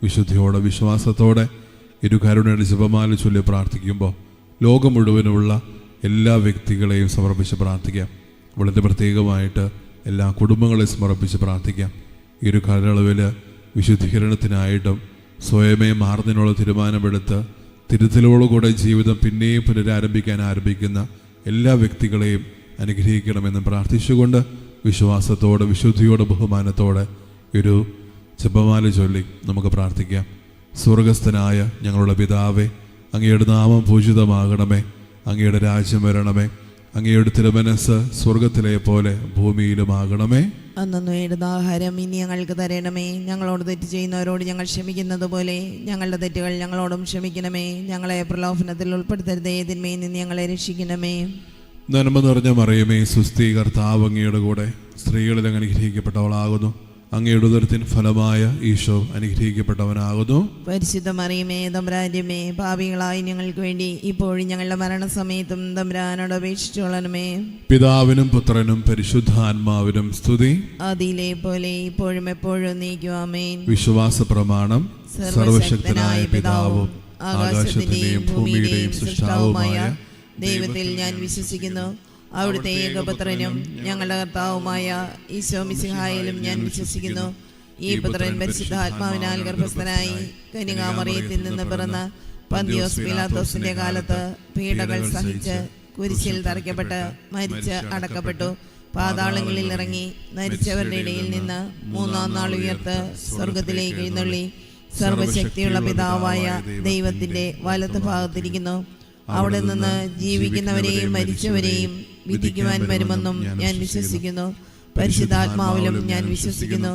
വിശുദ്ധിയോടെ വിശ്വാസത്തോടെ ഇരുകരുണയുടെ ജപമാല ചൊല്ലി പ്രാർത്ഥിക്കുമ്പോൾ ലോകം മുഴുവനുമുള്ള എല്ലാ വ്യക്തികളെയും സമർപ്പിച്ച് പ്രാർത്ഥിക്കാം. വളരെ പ്രത്യേകമായിട്ട് എല്ലാ കുടുംബങ്ങളെയും സമർപ്പിച്ച് പ്രാർത്ഥിക്കാം. ഈ ഒരു കാലയളവിൽ വിശുദ്ധീകരണത്തിനായിട്ടും സ്വയമേ മാറുന്നതിനുള്ള തീരുമാനമെടുത്ത് തിരുത്തലോടുകൂടെ ജീവിതം പിന്നെയും ആരംഭിക്കുന്ന എല്ലാ വ്യക്തികളെയും അനുഗ്രഹിക്കണമെന്ന് പ്രാർത്ഥിച്ചുകൊണ്ട് വിശ്വാസത്തോടെ വിശുദ്ധിയോടെ ബഹുമാനത്തോടെ ഒരു ജപമാല ചൊല്ലി നമുക്ക് പ്രാർത്ഥിക്കാം. സ്വർഗസ്ഥനായ ഞങ്ങളുടെ പിതാവേ, അങ്ങയുടെ നാമം പൂജിതമാകണമേ, അങ്ങയുടെ രാജ്യം വരണമേ, അങ്ങയുടെ തിരുമനസ്സ് സ്വർഗത്തിലെ പോലെ ഭൂമിയിലുമാകണമേ. അന്നു വേണ്ടുന്ന ആഹാരം ഇനി ഞങ്ങൾക്ക് തരണമേ. ഞങ്ങളോട് തെറ്റ് ചെയ്യുന്നവരോട് ഞങ്ങൾ ക്ഷമിക്കുന്നത് പോലെ ഞങ്ങളുടെ തെറ്റുകൾ ഞങ്ങളോടും ക്ഷമിക്കണമേ. ഞങ്ങളെ പ്രലോഭനത്തിൽ ഉൾപ്പെടുത്തരുതേ, തിന്മയിൽ നിന്ന് ഞങ്ങളെ രക്ഷിക്കണമേ. നന്മ നിറഞ്ഞ മറിയമേ, സുസ്ഥി, കർത്താവ് അങ്ങയുടെ കൂടെ സ്ത്രീകളിൽ അങ്ങ് അനുഗ്രഹിക്കപ്പെട്ടവളാകുന്നു. അങ്ങയുടെ ഉദരത്തിൻ ഫലമായ ഈശോ അനുഗ്രഹിക്കപ്പെട്ടവനാകുന്നു. പരിശുദ്ധ മറിയമേ, തമ്പുരാന്റെ അമ്മേ, പാപികളായി ഞങ്ങൾക്ക് വേണ്ടി ഇപ്പോഴും ഞങ്ങളുടെ മരണസമയത്തും തമ്പുരാനോട് അപേക്ഷിച്ചുകൊള്ളണമേ. പിതാവിനും പുത്രനും പരിശുദ്ധാത്മാവിനും സ്തുതി, ആദിയിലെ പോലെ ഇപ്പോഴും എപ്പോഴും നീക്കും. ആമേൻ. വിശ്വാസ പ്രമാണം. സർവശക്തനായ പിതാവും ആകാശത്തിന്റെയും ഭൂമിയുടെയും സൃഷ്ടാവുമായ ദൈവത്തിൽ ഞാൻ വിശ്വസിക്കുന്നു. അവിടുത്തെ ഏകപുത്രനും ഞങ്ങളുടെ കർത്താവുമായ ഈശോ മിശിഹായിലും ഞാൻ വിശ്വസിക്കുന്നു. ഈ പുത്രൻ പരിശുദ്ധാത്മാവിനാൽ ഗർഭസ്ഥനായി കന്യകാമറിയത്തിൽ നിന്ന് പിറന്ന പന്തിയോസ് പീലാത്തോസിന്റെ കാലത്ത് പീഡകൾ സഹിച്ച് കുരിശിൽ തറയ്ക്കപ്പെട്ട് മരിച്ച് അടക്കപ്പെട്ടു. പാതാളങ്ങളിൽ ഇറങ്ങി മരിച്ചവരുടെ ഇടയിൽ നിന്ന് മൂന്നാം നാൾ ഉയർത്ത് സ്വർഗത്തിലേക്ക് എഴുന്നള്ളി സർവശക്തിയുള്ള പിതാവായ ദൈവത്തിന്റെ വലത്ത് ഭാഗത്തിരിക്കുന്നു. അവിടെ നിന്ന് ജീവിക്കുന്നവരെയും മരിച്ചവരെയും വിധിക്കുവാൻ വരുമെന്നും ഞാൻ വിശ്വസിക്കുന്നു. പരിശുദ്ധാത്മാവിലും ഞാൻ വിശ്വസിക്കുന്നു.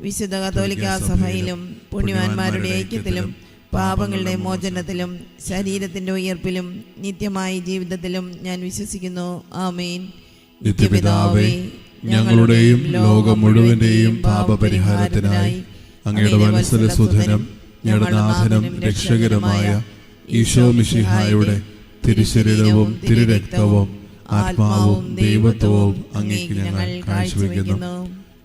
വിശുദ്ധ കത്തോലിക്കാ സഭയിലും പുണ്യവാന്മാരുടെ ഐക്യത്തിലും പാപങ്ങളുടെ മോചനത്തിലും ശരീരത്തിന്റെ ഉയർപ്പിലും നിത്യമായ ജീവിതത്തിലും ഞാൻ വിശ്വസിക്കുന്നു. ആമേൻ. നിത്യപിതാവേ, ഞങ്ങളുടെയും ലോകം മുഴുവന്റെയും പാപപരിഹാരത്തിനായി അങ്ങയുടെ വത്സലസുധനും ഞങ്ങളുടെ നാഥനും രക്ഷകരമായ ഈശോ മിശിഹായുടെ തിരുശരീരവും തിരുരക്തവും ആത്മാവും ദൈവത്വവും അങ്ങേക്ക് ഞങ്ങൾ കാഴ്ചവെക്കുന്നു.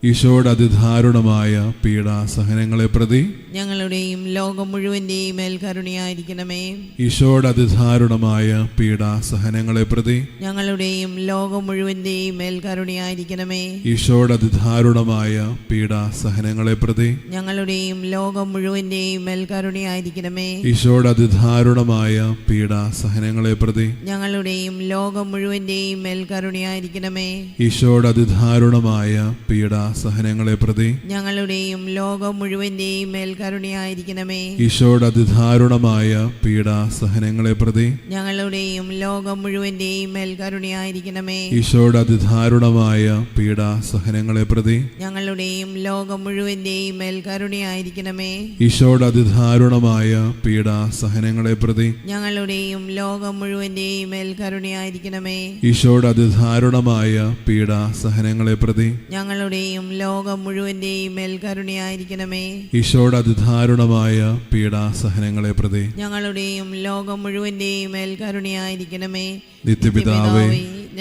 ഈശോയുടെ അതിദാരുണമായ പീഡാസഹനങ്ങളെ പ്രതി ഞങ്ങളുടെയും ലോകം മുഴുവന്റെയും മേൽ കരുണയായിരിക്കണമേ. ഈശോയുടെ അതിദാരുണമായ പീഡാസഹനങ്ങളെ പ്രതി ഞങ്ങളുടെയും ലോകം മുഴുവന്റെയും മേൽ കരുണയായിരിക്കണമേ. ഈശോയുടെ അതിദാരുണമായ പീഡാസഹനങ്ങളെ പ്രതി ഞങ്ങളുടെയും ലോകം മുഴുവന്റെയും മേൽ കരുണയായിരിക്കണമേ. ഈശോയുടെ അതിദാരുണമായ പീഡാസഹനങ്ങളെ പ്രതി ഞങ്ങളുടെയും ലോകം മുഴുവന്റെയും മേൽ കരുണയായിരിക്കണമേ. ഈശോയുടെ അതിദാരുണമായ പീഡാസഹനങ്ങളെ പ്രതി ഞങ്ങളുടെയും ലോകം മുഴുവന്റെയും മേൽ കരുണയായിരിക്കണമേ. ഈശോയുടെ അതിദാരുണമായ പീഡാസഹനങ്ങളെ പ്രതി ഞങ്ങളുടെയും ലോകം മുഴുവന്റെയും മേൽ കരുണയായിരിക്കണമേ. ഈശോയുടെ അതിദാരുണമായ പീഡാസഹനങ്ങളെ പ്രതി ഞങ്ങളുടെയും ലോകം മുഴുവന്റെയും മേൽ കരുണയായിരിക്കണമേ. ഈശോയുടെ അതിദാരുണമായ പീഡാസഹനങ്ങളെ പ്രതി ഞങ്ങളുടെയും ലോകം മുഴുവന്റെയും മേൽ കരുണയായിരിക്കണമേ. ഈശോയുടെ അതിദാരുണമായ പീഡാസഹനങ്ങളെ പ്രതി ഞങ്ങളുടെയും ലോകം മുഴുവന്റെയും മേൽ കരുണയായിരിക്കണമേ. ഈശോയുടെ അതിദാരുണമായ പീഡാസഹനങ്ങളെ പ്രതി ഞങ്ങളുടെയും ലോകം മുഴുവന്റെയും മേൽ കരുണയായിരിക്കണമേ. നിത്യപിതാവേ,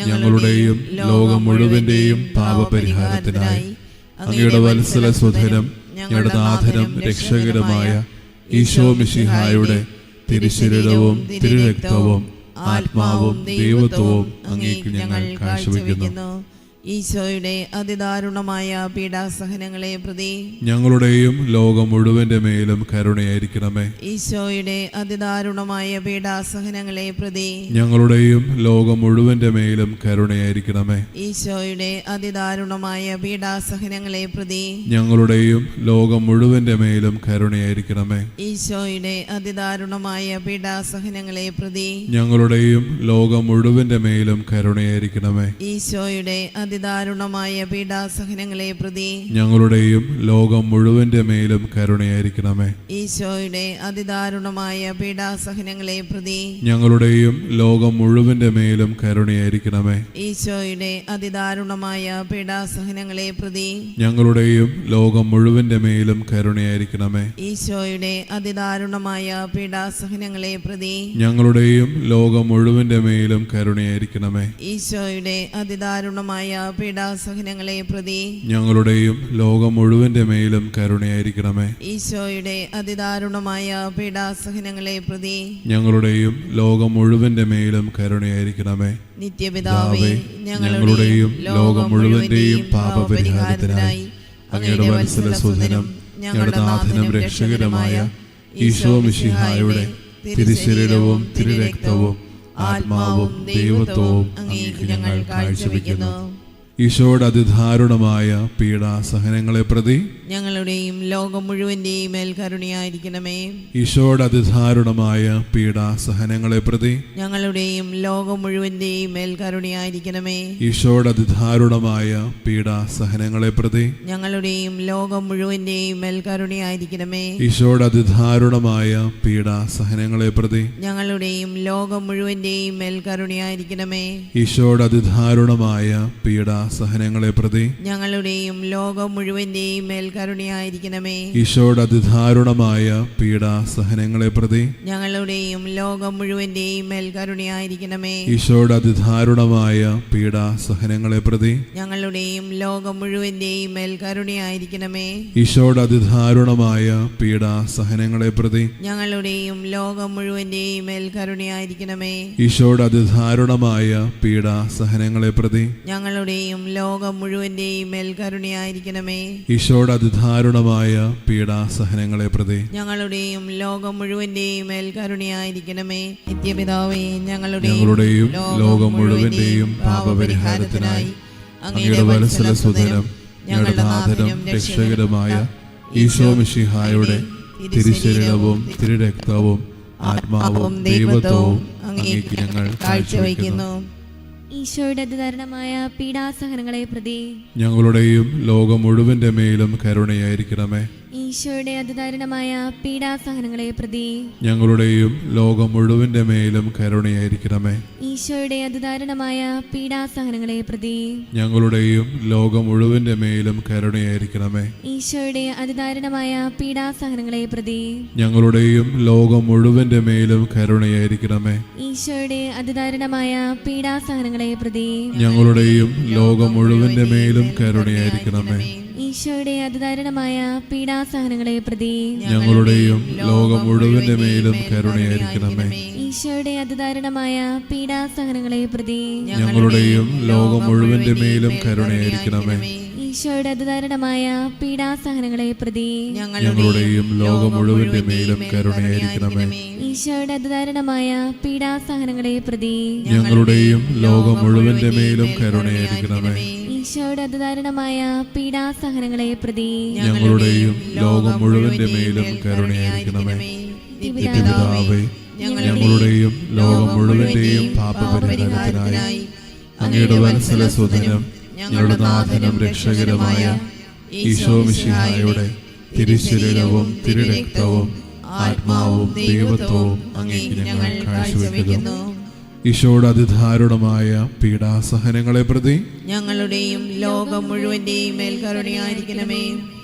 ഞങ്ങളുടെയും ലോകം മുഴുവന്റെയും പാപപരിഹാരത്തിനായി അങ്ങയുടെ വത്സലസുധനും ഞങ്ങളുടെ നാഥനും രക്ഷകരമായ ഈശോ മിശിഹായുടെ തിരുശരീരവും തിരുരക്തവും ആത്മാവും ദൈവത്വവും അങ്ങേക്ക് ഞങ്ങൾ കാഴ്ചവെക്കുന്നു. ഈശോയുടെ അതിദാരുണമായ പീഡാസഹനങ്ങളെ പ്രതി ഞങ്ങളുടെയും ലോകം മുഴുവന്റെ മേലും കരുണയായിരിക്കണമേ. ഈശോയുടെ അതിദാരുണമായ പീഡാസഹനങ്ങളെ പ്രതി ഞങ്ങളുടെയും ലോകം മുഴുവന്റെ മേലും കരുണയായിരിക്കണമേ. ഈശോയുടെ അതിദാരുണമായ പീഡാസഹനങ്ങളെ പ്രതി ഞങ്ങളുടെയും ലോകം മുഴുവന്റെ മേലും കരുണയായിരിക്കണമേ. ഈശോയുടെ അതിദാരുണമായ പീഡാസഹനങ്ങളെ പ്രതി ഞങ്ങളുടെയും ലോകം മുഴുവന്റെ മേലും കരുണയായിരിക്കണമേ. ഈശോയുടെ അതിദാരുണമായ പീഡാസഹനങ്ങളെ പ്രതി ഞങ്ങളുടെയും ലോകം മുഴുവന്റെ മേലും കരുണയായിരിക്കണമേ. ഈശോയുടെ അതിദാരുണമായ പീഡാസഹനങ്ങളെ പ്രതി ഞങ്ങളുടെയും ലോകം മുഴുവന്റെ മേലും കരുണയായിരിക്കണമേ. ഈശോയുടെ അതിദാരുണമായ പീഡാസഹനങ്ങളെ പ്രതി ഞങ്ങളുടെയും ലോകം മുഴുവന്റെ മേലും കരുണയായിരിക്കണമേ. ഈശോയുടെ അതിദാരുണമായ പീഡാസഹനങ്ങളെ പ്രതി ഞങ്ങളുടെയും ലോകം മുഴുവന്റെ മേലും കരുണയായിരിക്കണമേ. ഈശോയുടെ അതിദാരുണമായ പീഡാസഹനങ്ങളെ പ്രതി ഞങ്ങളുടെയും ലോകം മുഴുവന്റെ മേലും കരുണയായിരിക്കണമേ. ഈശോയുടെ അതിദാരുണമായ പീഡാസഹനങ്ങളെ പ്രതി ഞങ്ങളുടെയും ലോകം മുഴുവന്റെ മേലും കരുണയായിരിക്കണമേ. നിത്യപിതാവേ, ഞങ്ങളുടെയും ലോകം മുഴുവന്റെയും പാപപരിഹാരത്തിനായി അങ്ങയുടെ വത്സലസുധനും ഞങ്ങളുടെ നാഥനും രക്ഷകരുമായ ഈശോ മിശിഹായുടെ തിരുശരീരവും തിരുരക്തവും ആത്മാവും ദൈവത്വവും അങ്ങേക്ക് ഞങ്ങൾ കാഴ്ചവെക്കുന്നു. ഈശോയുടെ അതിദാരുണമായ പീഡാസഹനങ്ങളെ പ്രതി ഞങ്ങളുടെയും ലോകം മുഴുവന്റെയും മേൽ കരുണയായിരിക്കണമേ. ഈശോയുടെ അതിദാരുണമായ പീഡാസഹനങ്ങളെ പ്രതി ഞങ്ങളുടെയും ലോകം മുഴുവന്റെയും മേൽ കരുണയായിരിക്കണമേ. ഈശോയുടെ അതിദാരുണമായ പീഡാസഹനങ്ങളെ പ്രതി ഞങ്ങളുടെയും ലോകം മുഴുവന്റെയും മേൽ കരുണയായിരിക്കണമേ. ഈശോയുടെ അതിദാരുണമായ പീഡാസഹനങ്ങളെ പ്രതി ഞങ്ങളുടെയും ലോകം മുഴുവന്റെയും മേൽ കരുണയായിരിക്കണമേ. ഈശോയുടെ അതിദാരുണമായ പീഡാസഹനങ്ങളെ പ്രതി ഞങ്ങളുടെയും ലോകം മുഴുവന്റെയും മേൽ കരുണയായിരിക്കണമേ. ഈശോയുടെ അതിദാരുണമായ പീഡാസഹനങ്ങളെ പ്രതി ഞങ്ങളുടെയും ലോകം മുഴുവന്റെയും മേൽ കരുണയായിരിക്കണമേ. ഈശോയുടെ അതിദാരുണമായ പീഡാസഹനങ്ങളെ പ്രതി ഞങ്ങളുടെയും ലോകം മുഴുവന്റെയും മേൽ കരുണയായിരിക്കണമേ. ഈശോയുടെ അതിദാരുണമായ പീഡാസഹനങ്ങളെ പ്രതി ഞങ്ങളുടെയും ലോകം മുഴുവന്റെയും മേൽ കരുണയായിരിക്കണമേ. ഈശോയുടെ അതിദാരുണമായ പീഡാസഹനങ്ങളെ പ്രതി ഞങ്ങളുടെയും ലോകം മുഴുവന്റെയും മേൽ കരുണയായിരിക്കണമേ. ഈശോയുടെ അതിദാരുണമായ പീഡാസഹനങ്ങളെ പ്രതി ഞങ്ങളുടെയും ലോകം മുഴുവന്റെയും മേൽ കരുണയായിരിക്കണമേ. നിത്യപിതാവേ, ഞങ്ങളുടെയും ലോകം മുഴുവന്റെയും പാപപരിഹാരത്തിനായി അങ്ങയുടെ വത്സലസുധനും ഞങ്ങളുടെ നാഥനും രക്ഷകരുമായ ഈശോ മിശിഹായുടെ തിരുശരീരവും തിരുരക്തവും ആത്മാവും ദൈവത്വവും അങ്ങേക്ക് ഞങ്ങൾ കാഴ്ചവെക്കുന്നു. ഈശോയുടെ അതിദാരുണമായ പീഡാസഹനങ്ങളെ പ്രതി ഞങ്ങളുടെയും ലോകം മുഴുവന്റെ മേലും കരുണയായിരിക്കണമേ. ഈശോയുടെ അതിദാരുണമായ പീഡാസഹനങ്ങളെ പ്രതി ഞങ്ങളുടെയും ലോകം മുഴുവന്റെ മേലും കരുണയായിരിക്കണമേ. ഈശോയുടെ അതിദാരുണമായ പീഡാസഹനങ്ങളെ പ്രതി ഞങ്ങളുടെയും ലോകം മുഴുവന്റെ മേലും കരുണയായിരിക്കണമേ. ഈശോയുടെ അതിദാരുണമായ പീഡാസഹനങ്ങളെ പ്രതി ഞങ്ങളുടെയും ലോകം മുഴുവന്റെ മേലും കരുണയായിരിക്കണമേ. ഈശോയുടെ അതിദാരുണമായ പീഡാസഹനങ്ങളെ പ്രതി ഞങ്ങളുടെയും ലോകം മുഴുവന്റെ മേലും കരുണയായിരിക്കണമേ. ഈശോയുടെ അതിദാരുണമായ പീഡാസഹനങ്ങളെ പ്രതി ഞങ്ങളുടെയും ലോകം മുഴുവന്റെ മേലും കരുണയായിരിക്കണമേ. ഈശോയുടെ അതിദാരുണമായ പീഡാസഹനങ്ങളെ പ്രതി ഞങ്ങളുടെയും ലോകം മുഴുവന്റെ മേലും കരുണയായിരിക്കണമേ. ഈശോയുടെ അതിദാരുണമായ പീഡാസഹനങ്ങളെ പ്രതി ഞങ്ങളുടെയും ലോകം മുഴുവന്റെ മേലും കരുണയായിരിക്കണമേ. ഈശോയുടെ അതിദാരുണമായ പീഡാസഹനങ്ങളെ പ്രതി ഞങ്ങളുടെയും ലോകം മുഴുവന്റെ മേലും കരുണയായിരിക്കണമേ. ഈശോയുടെ അതിദാരുണമായ പീഡാസഹനങ്ങളെ പ്രതി ഞങ്ങളുടെയും ലോകം മുഴുവന്റെ മേലും കരുണയായിരിക്കണമേ. നിത്യപിതാവേ, ഞങ്ങളുടെയും ലോകം മുഴുവന്റെയും പാപപരിഹാരത്തിനായി അങ്ങയുടെ വത്സലസുധനും ഞങ്ങളുടെ നാഥനും രക്ഷകരുമായ ഈശോ മിശിഹായുടെ തിരുശരീരവും തിരുരക്തവും ആത്മാവും ദൈവത്വവും അങ്ങേക്ക് ഞങ്ങൾ കാഴ്ചവെക്കുന്നു. ഈശോയുടെ അതിദാരുണമായ പീഡാസഹനങ്ങളെ പ്രതി ഞങ്ങളുടെയും ലോകം മുഴുവന്റെയും മേൽ കരുണയായിരിക്കണമേ.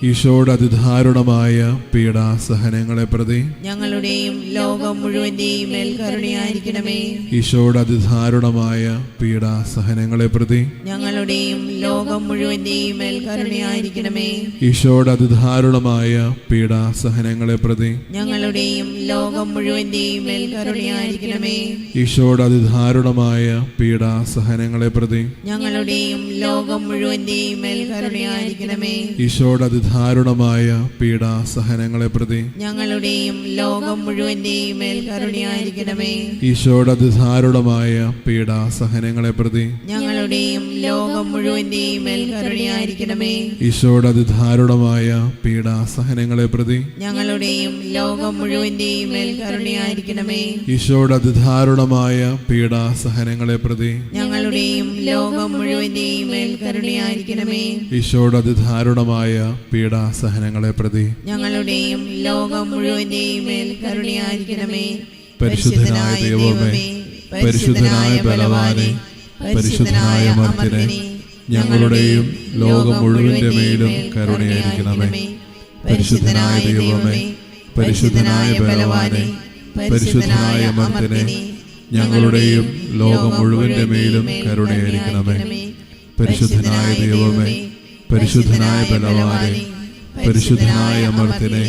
ഈശോയുടെ അതിദാരുണമായ പീഡാസഹനങ്ങളെ പ്രതി ഞങ്ങളുടെയും ലോകം മുഴുവന്റെയും മേൽ കരുണയായിരിക്കണമേ. ഈശോയുടെ അതിദാരുണമായ പീഡാസഹനങ്ങളെ പ്രതി ഞങ്ങളുടെയും ലോകം മുഴുവന്റെയും മേൽ കരുണയായിരിക്കണമേ. ഈശോയുടെ അതിദാരുണമായ പീഡാസഹനങ്ങളെ പ്രതി ഞങ്ങളുടെയും ലോകം മുഴുവന്റെയും മേൽ കരുണയായിരിക്കണമേ. ഈശോയുടെ അതിദാരുണമായ പീഡാസഹനങ്ങളെ പ്രതി ഞങ്ങളുടെയും ലോകം മുഴുവന്റെയും മേൽ കരുണയായിരിക്കണമേ. ഈശോയുടെ അതിദാരുണമായ പീഡാസഹനങ്ങളെ പ്രതി ഞങ്ങളുടെയും ലോകം മുഴുവന്റെയും മേൽ കരുണയായിരിക്കണമേ. ഈശോയുടെ അതിദാരുണമായ പീഡാസഹനങ്ങളെ പ്രതി ഞങ്ങളുടെയും ലോകം മുഴുവന്റെയും മേൽ കരുണയായിരിക്കണമേ. ഈശോയുടെ അതിദാരുണമായ പീഡാസഹനങ്ങളെ പ്രതി ഞങ്ങളുടെയും ലോകം മുഴുവന്റെയും മേൽ കരുണയായിരിക്കണമേ. ഈശോയുടെ അതിദാരുണമായ പീഡാസഹനങ്ങളെ പ്രതി ഞങ്ങളുടെയും ലോകം മുഴുവന്റെയും മേൽ കരുണയായിരിക്കണമേ. ഈശോയുടെ അതിദാരുണമായ പീഡാസഹനങ്ങളെ പ്രതി ഞങ്ങളുടെയും ലോകം മുഴുവന്റെയും മേൽ കരുണയായിരിക്കണമേ. പരിശുദ്ധനായ ദൈവമേ, പരിശുദ്ധനായ ബലവാനെ, പരിശുദ്ധനായ മർത്യനെ, ഞങ്ങളുടെയും ലോകം മുഴുവന്റെ മേലും കരുണയായിരിക്കണമേ. പരിശുദ്ധനായ ദൈവമേ, പരിശുദ്ധനായ ബലവാനെ, പരിശുദ്ധനായ മർത്യനെ, ഞങ്ങളുടെയും ലോകം മുഴുവന്റെ മേലും കരുണയായിരിക്കണമേ. പരിശുദ്ധനായ ദൈവമേ, പരിശുദ്ധനായ ബലവാനെ, പരിശുദ്ധനായ അമർത്തിനെ,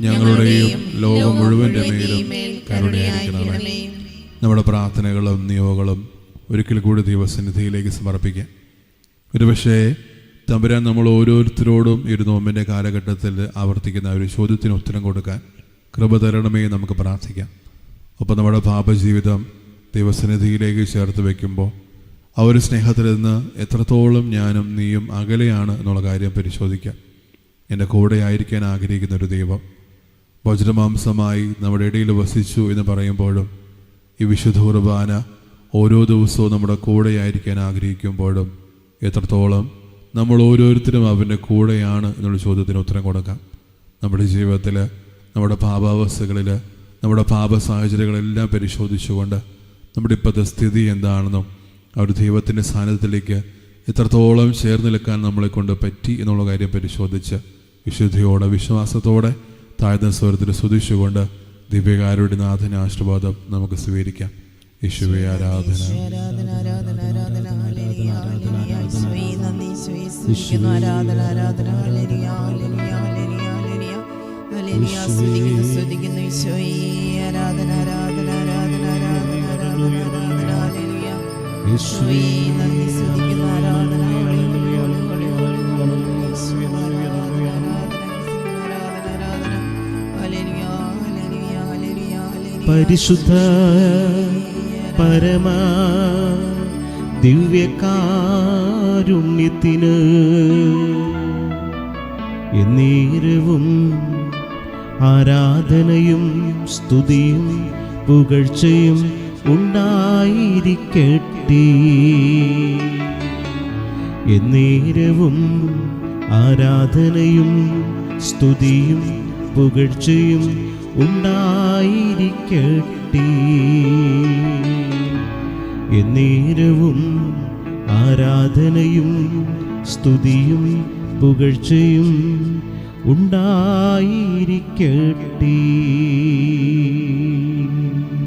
ഞങ്ങളുടെയും ലോകം മുഴുവൻ്റെ മേലും കരുണയായിരിക്കണമേ. നമ്മുടെ പ്രാർത്ഥനകളും നിയോഗങ്ങളും ഒരിക്കൽ കൂടി ദൈവസന്നിധിയിലേക്ക് സമർപ്പിക്കാം. ഒരുപക്ഷേ തമ്പുരാൻ നമ്മൾ ഓരോരുത്തരോടും ഈ ഒരു നോമ്പിൻ്റെ കാലഘട്ടത്തിൽ ആവർത്തിക്കുന്ന ഒരു ചോദ്യത്തിന് ഉത്തരം കൊടുക്കാൻ കൃപ തരണമേ നമുക്ക് പ്രാർത്ഥിക്കാം. ഒപ്പം നമ്മുടെ പാപജീവിതം ദൈവസന്നിധിയിലേക്ക് ചേർത്ത് വയ്ക്കുമ്പോൾ ആ ഒരു സ്നേഹത്തിൽ നിന്ന് എത്രത്തോളം ഞാനും നീയും അകലെയാണ് എന്നുള്ള കാര്യം പരിശോധിക്കാം. എൻ്റെ കൂടെ ആയിരിക്കാൻ ആഗ്രഹിക്കുന്ന ഒരു ദൈവം വജ്രമാംസമായി നമ്മുടെ ഇടയിൽ വസിച്ചു എന്ന് പറയുമ്പോഴും ഈ വിശുദ്ധ കുർബാന ഓരോ ദിവസവും നമ്മുടെ കൂടെ ആയിരിക്കാൻ ആഗ്രഹിക്കുമ്പോഴും എത്രത്തോളം നമ്മൾ ഓരോരുത്തരും അവൻ്റെ കൂടെയാണ് എന്നുള്ള ചോദ്യത്തിന് ഉത്തരം കൊടുക്കാം. നമ്മുടെ ജീവിതത്തിൽ, നമ്മുടെ പാപാവസ്ഥകളിൽ, നമ്മുടെ പാപ സാഹചര്യങ്ങളെല്ലാം പരിശോധിച്ചുകൊണ്ട് നമ്മുടെ ഇപ്പോഴത്തെ സ്ഥിതി എന്താണെന്നും ആ ഒരു ദൈവത്തിൻ്റെ സാന്നിധ്യത്തിലേക്ക് എത്രത്തോളം ചേർന്ന് നിൽക്കാൻ നമ്മളെ കൊണ്ട് പറ്റി എന്നുള്ള കാര്യം പരിശോധിച്ച് വിശുദ്ധിയോടെ വിശ്വാസത്തോടെ താഴ്ന്ന സ്വരത്തിൽ സ്തുതിച്ചുകൊണ്ട് ദിവ്യകാരുടെ നാഥന ആശീർവാദം നമുക്ക് സ്വീകരിക്കാം. യേശുവേ ആരാധന. പരിശുദ്ധ പരമ ദിവ്യകാരുണ്യത്തിന് എന്നേരവും ആരാധനയും സ്തുതിയും പുകഴ്ചയും ഉണ്ടായിരിക്കട്ടെ. എന്നേരവും ആരാധനയും സ്തുതിയും പുകഴ്ചയും ഉണ്ടായിരിക്കട്ടെ. എന്നേരവും ആരാധനയും സ്തുതിയും പുകഴ്ചയും ഉണ്ടായിരിക്കട്ടെ.